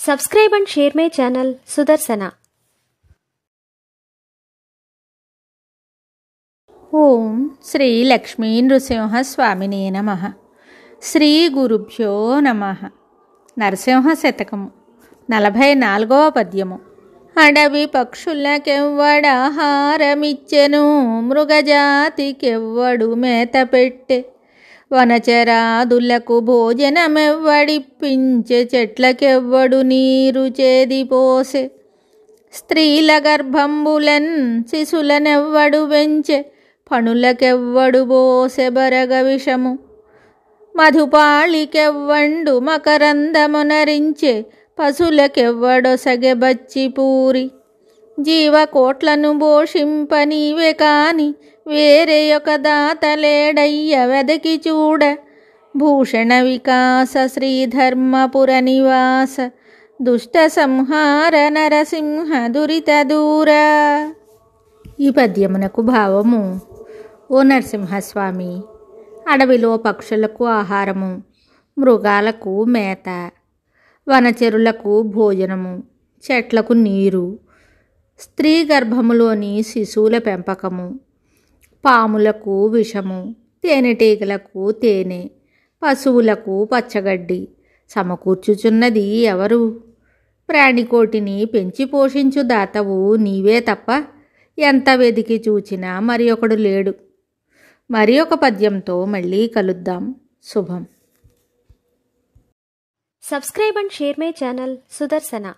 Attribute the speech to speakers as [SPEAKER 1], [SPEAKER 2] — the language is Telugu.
[SPEAKER 1] Subscribe and share my channel Sudarsana.
[SPEAKER 2] ఓం శ్రీ లక్ష్మీ నృసింహ స్వామినే నమః. శ్రీ గురుభ్యో నమః. నరసింహ శతకము 44వ పద్యము. అడవి పక్షులకెవ్వడాహారమిచ్చెను, మృగజాతికెవ్వడు మేత పెట్టె, వనచరాదులకు భోజనమెవ్వడిప్పించె, చెట్లకెవ్వడు నీరు చేదిపోసె, స్త్రీల గర్భంబులన్ శిశులనెవ్వడు వెంచె, పణులకెవ్వడు బోసె బరగ విషము, మధుపాళికెవ్వండు మకరందమునరించె, పశులకెవ్వడొసగె బచ్చిపూరి, జీవకోట్లను పోషింప నీవే కాని వేరే ఒక దాతలేడయ్య వెదకి చూడ, భూషణ వికాస శ్రీధర్మపుర నివాస, దుష్ట సంహార నరసింహ దురిత దూర. ఈ పద్యమునకు భావము: ఓ నరసింహస్వామి, అడవిలో పక్షులకు ఆహారము, మృగాలకు మేత, వనచెరులకు భోజనము, చెట్లకు నీరు, స్త్రీ గర్భములోని శిశువుల పెంపకము, పాములకు విషము, తేనెటీగలకు తేనె, పశువులకు పచ్చగడ్డి సమకూర్చుచున్నది ఎవరు? ప్రాణికోటిని పెంచి పోషించు దాతవు నీవే తప్ప ఎంత వెదికి చూచినా మరి ఒకడు లేడు. మరి ఒక పద్యంతో మళ్ళీ కలుద్దాం. శుభం.
[SPEAKER 1] Subscribe and share my channel Sudarsana.